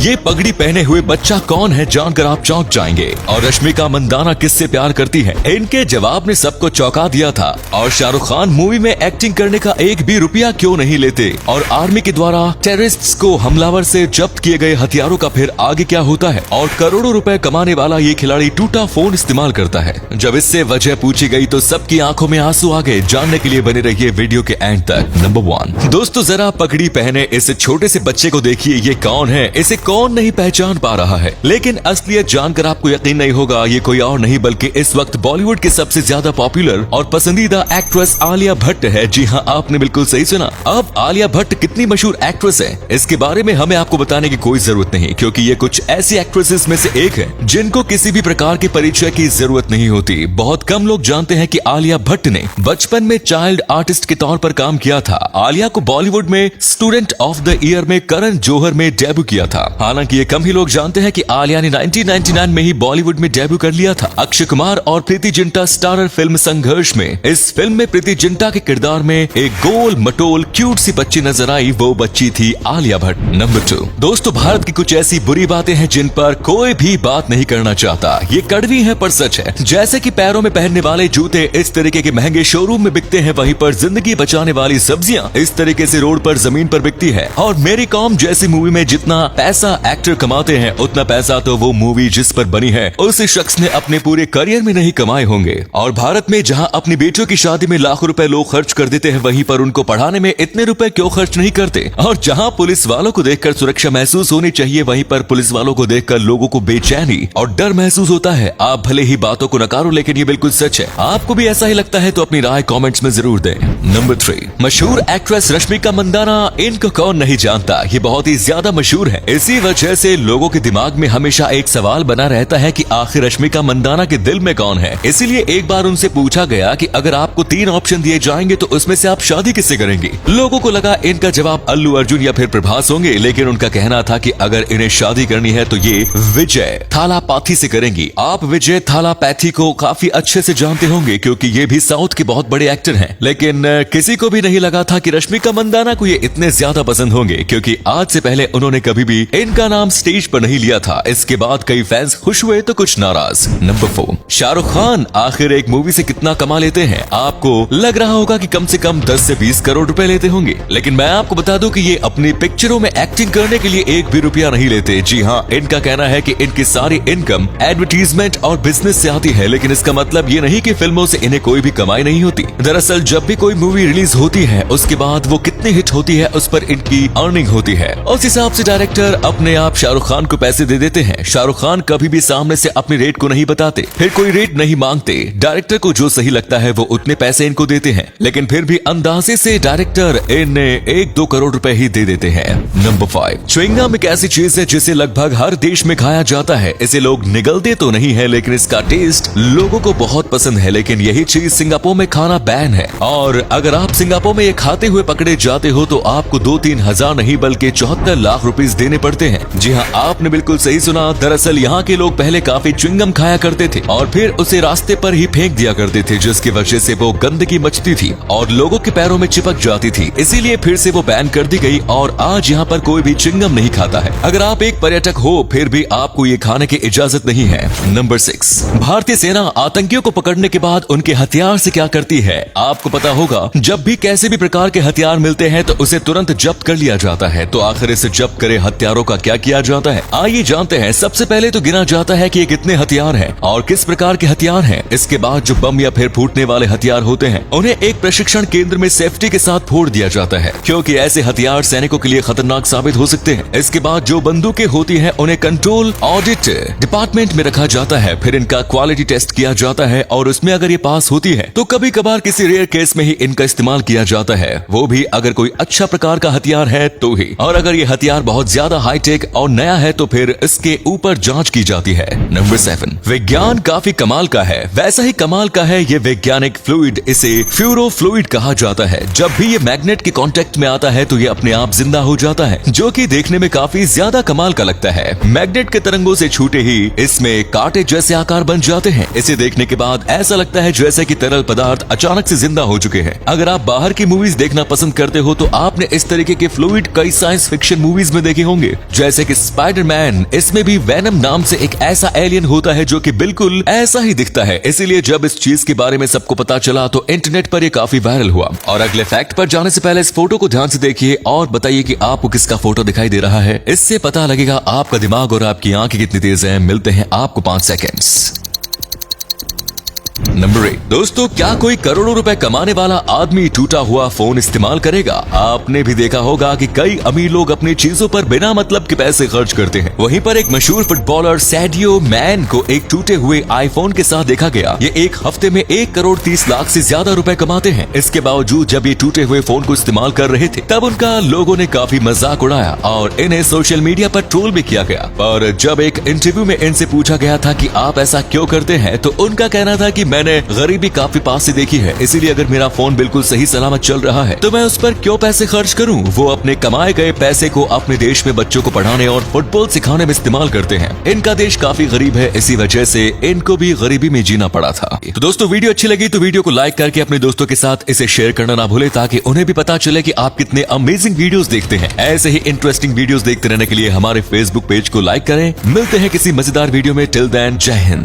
ये पगड़ी पहने हुए बच्चा कौन है जानकर आप चौंक जाएंगे। और रश्मिका मंदाना किससे प्यार करती है, इनके जवाब ने सबको चौंका दिया था। और शाहरुख खान मूवी में एक्टिंग करने का एक भी रुपया क्यों नहीं लेते। और आर्मी के द्वारा टेररिस्ट्स को हमलावर से जब्त किए गए हथियारों का फिर आगे क्या होता है। और करोड़ों रुपए कमाने वाला ये खिलाड़ी टूटा फोन इस्तेमाल करता है। जब इससे वजह पूछी गई तो सबकी आंखों में आंसू आ गए। जानने के लिए बने रहिए वीडियो के एंड तक। नंबर 1 दोस्तों, जरा पगड़ी पहने इस छोटे से बच्चे को देखिए। ये कौन है, इसे कौन नहीं पहचान पा रहा है। लेकिन असलियत जानकर आपको यकीन नहीं होगा, ये कोई और नहीं बल्कि इस वक्त बॉलीवुड की सबसे ज्यादा पॉपुलर और पसंदीदा एक्ट्रेस आलिया भट्ट है। जी हाँ, आपने बिल्कुल सही सुना। अब आलिया भट्ट कितनी मशहूर एक्ट्रेस है, इसके बारे में हमें आपको बताने की कोई जरूरत नहीं, क्योंकि ये कुछ ऐसी एक्ट्रेसेस में से एक है जिनको किसी भी प्रकार के परिचय की जरूरत नहीं होती। बहुत कम लोग जानते हैं कि आलिया भट्ट ने बचपन में चाइल्ड आर्टिस्ट के तौर पर काम किया था। आलिया को बॉलीवुड में स्टूडेंट ऑफ द ईयर में करण जौहर में डेब्यू किया था। हालांकि ये कम ही लोग जानते हैं कि आलिया ने 1999 में ही बॉलीवुड में डेब्यू कर लिया था। अक्षय कुमार और प्रीति जिंटा स्टारर फिल्म संघर्ष में इस फिल्म में प्रीति जिंटा के किरदार में एक गोल मटोल क्यूट सी बच्ची नजर आई। वो बच्ची थी आलिया भट्ट। नंबर 2 दोस्तों, भारत की कुछ ऐसी बुरी बातें हैं जिन पर कोई भी बात नहीं करना चाहता। ये कड़वी है पर सच है। जैसे कि पैरों में पहनने वाले जूते इस तरीके के महंगे शोरूम में बिकते हैं, वहीं पर जिंदगी बचाने वाली सब्जियां इस तरीके से रोड पर जमीन पर बिकती है। और मेरी कॉम जैसी मूवी में जितना पैसा एक्टर कमाते हैं, उतना पैसा तो वो मूवी जिस पर बनी है उस शख्स ने अपने पूरे करियर में नहीं कमाए होंगे। और भारत में जहां अपनी बेटियों की शादी में लाखों रुपए लोग खर्च कर देते हैं, वहीं पर उनको पढ़ाने में इतने रुपए क्यों खर्च नहीं करते। और जहां पुलिस वालों को देखकर सुरक्षा महसूस होनी चाहिए, वहीं पर पुलिस वालों को देखकर लोगों को बेचैनी और डर महसूस होता है। आप भले ही बातों को नकारो, लेकिन ये बिल्कुल सच है। आपको भी ऐसा ही लगता है तो अपनी राय कमेंट्स में जरूर दें। नंबर 3 मशहूर एक्ट्रेस रश्मिका मंदाना। इनको कौन नहीं जानता, ये बहुत ही ज्यादा मशहूर है। इसी वजह से लोगों के दिमाग में हमेशा एक सवाल बना रहता है कि आखिर रश्मिका मंदाना के दिल में कौन है। इसीलिए एक बार उनसे पूछा गया कि अगर आपको 3 ऑप्शन दिए जाएंगे तो उसमें से आप शादी किससे करेंगे। लोगों को लगा इनका जवाब अल्लू अर्जुन या फिर प्रभास होंगे, लेकिन उनका कहना था कि अगर इन्हें शादी करनी है तो ये विजय थालापथी से करेंगी। आप विजय थालापथी को काफी अच्छे से जानते होंगे, क्योंकि ये भी साउथ के बहुत बड़े एक्टर हैं। लेकिन किसी को भी नहीं लगा था कि रश्मिका मंदाना को ये इतने ज्यादा पसंद होंगे, क्योंकि आज से पहले उन्होंने कभी भी इनका नाम स्टेज पर नहीं लिया था। इसके बाद कई फैंस खुश हुए तो कुछ नाराज। नंबर 4 शाहरुख खान आखिर एक मूवी से कितना कमा लेते हैं। आपको लग रहा होगा कि कम से कम 10 से 20 करोड़ रुपए लेते होंगे, लेकिन मैं आपको बता दूं कि ये अपनी पिक्चरों में एक्टिंग करने के लिए एक भी रुपया नहीं लेते। जी हाँ, इनका कहना है कि इनकी सारी इनकम एडवर्टीजमेंट और बिजनेस से आती है, लेकिन इसका मतलब ये नहीं कि फिल्मों से इन्हें कोई भी कमाई नहीं होती। दरअसल जब भी कोई मूवी रिलीज होती है, उसके बाद वो कितनी हिट होती है उस पर इनकी अर्निंग होती है। उस हिसाब से डायरेक्टर अपने आप शाहरुख खान को पैसे दे देते हैं। शाहरुख खान कभी भी सामने से अपनी रेट को नहीं बताते, फिर कोई रेट नहीं मांगते। डायरेक्टर को जो सही लगता है वो उतने पैसे इनको देते हैं, लेकिन फिर भी अंदाजे से डायरेक्टर इन्हें 1-2 करोड़ रुपए ही दे देते हैं। नंबर 5 च्युइंगम एक ऐसी चीज है जिसे लगभग हर देश में खाया जाता है। इसे लोग निगलते तो नहीं है, लेकिन इसका टेस्ट लोगों को बहुत पसंद है। लेकिन यही चीज सिंगापुर में खाना बैन है, और अगर आप सिंगापुर में ये खाते हुए पकड़े जाते हो तो आपको 2-3 हजार नहीं बल्कि 74 लाख रुपीस देने पड़ते हैं। जी हाँ, आपने बिल्कुल सही सुना। दरअसल यहाँ के लोग पहले काफी च्युइंगम खाया करते थे और फिर उसे रास्ते पर ही फेंक दिया करते थे, जिसकी वजह से वो गंदगी मचती थी और लोगों के पैरों में चिपक जाती थी। इसीलिए फिर से वो बैन कर दी गई और आज यहाँ पर कोई भी च्युइंगम नहीं खाता है। अगर आप एक पर्यटक हो फिर भी आपको ये खाने की इजाजत नहीं है। नंबर 6 भारतीय सेना आतंकियों को पकड़ने के बाद उनके हथियार से क्या करती है। आपको पता होगा, जब भी कैसे भी प्रकार के हथियार मिलते हैं तो उसे तुरंत जब्त कर लिया जाता है। तो आखिर इस जब्त करे हथियारों का क्या किया जाता है, आइए जानते हैं। सबसे पहले तो गिना जाता है कि ये कितने हथियार हैं और किस प्रकार के हथियार हैं। इसके बाद जो बम या फिर फूटने वाले हथियार होते हैं, उन्हें एक प्रशिक्षण केंद्र में सेफ्टी के साथ फोड़ दिया जाता है, क्योंकि ऐसे हथियार सैनिकों के लिए खतरनाक साबित हो सकते हैं। इसके बाद जो बंदूकें होती हैं, उन्हें कंट्रोल ऑडिट डिपार्टमेंट में रखा जाता है। फिर इनका क्वालिटी टेस्ट किया जाता है और उसमें अगर ये पास होती है तो कभी कभार किसी रेयर केस में ही इनका इस्तेमाल किया जाता है, वो भी अगर कोई अच्छा प्रकार का हथियार है तो ही। और अगर ये हथियार बहुत ज्यादा हाईटेक और नया है तो फिर इसके ऊपर जांच की जाती है। नंबर 7 विज्ञान काफी कमाल का है। वैसा ही कमाल का है ये वैज्ञानिक फ्लूइड, इसे फ्यूरो फ्लूइड कहा जाता है। जब भी ये मैग्नेट के कांटेक्ट में आता है तो ये अपने आप जिंदा हो जाता है, जो कि देखने में काफी ज्यादा कमाल का लगता है। मैग्नेट के तरंगों से छूटे ही इसमें कांटे जैसे आकार बन जाते हैं। इसे देखने के बाद ऐसा लगता है जैसे कि तरल पदार्थ अचानक से जिंदा हो चुके हैं। अगर आप बाहर की मूवीज देखना पसंद करते हो तो आपने इस तरीके के फ्लूइड कई साइंस फिक्शन मूवीज में देखे होंगे। जैसे कि स्पाइडरमैन, इसमें भी वेनम नाम से एक ऐसा एलियन होता है जो कि बिल्कुल ऐसा ही दिखता है। इसीलिए जब इस चीज के बारे में सबको पता चला तो इंटरनेट पर ये काफी वायरल हुआ। और अगले फैक्ट पर जाने से पहले इस फोटो को ध्यान से देखिए और बताइए कि आपको किसका फोटो दिखाई दे रहा है। इससे पता लगेगा आपका दिमाग और आपकी आंखें कितनी तेज है। मिलते हैं आपको 5 सेकेंड्स। नंबर 8। दोस्तों, क्या कोई करोड़ों रुपए कमाने वाला आदमी टूटा हुआ फोन इस्तेमाल करेगा? आपने भी देखा होगा कि कई अमीर लोग अपनी चीजों पर बिना मतलब के पैसे खर्च करते हैं। वहीं पर एक मशहूर फुटबॉलर सैडियो मैन को एक टूटे हुए आईफोन के साथ देखा गया। ये एक हफ्ते में 1 करोड़ 30 लाख से ज्यादा रुपए कमाते हैं। इसके बावजूद जब ये टूटे हुए फोन को इस्तेमाल कर रहे थे तब उनका लोगों ने काफी मजाक उड़ाया और इन्हें सोशल मीडिया पर ट्रोल भी किया गया। और जब एक इंटरव्यू में इनसे पूछा गया था कि आप ऐसा क्यों करते हैं, तो उनका कहना था कि मैंने गरीबी काफी पास से देखी है, इसीलिए अगर मेरा फोन बिल्कुल सही सलामत चल रहा है तो मैं उस पर क्यों पैसे खर्च करूं। वो अपने कमाए गए पैसे को अपने देश में बच्चों को पढ़ाने और फुटबॉल सिखाने में इस्तेमाल करते हैं। इनका देश काफी गरीब है, इसी वजह से इनको भी गरीबी में जीना पड़ा था। तो दोस्तों, वीडियो अच्छी लगी तो वीडियो को लाइक करके अपने दोस्तों के साथ इसे शेयर करना ना भूले, ताकि उन्हें भी पता चले कि आप कितने अमेजिंग वीडियोस देखते हैं। ऐसे ही इंटरेस्टिंग वीडियोस देखते रहने के लिए हमारे फेसबुक पेज को लाइक करें। मिलते हैं किसी मजेदार वीडियो में। टिल देन, जय हिंद।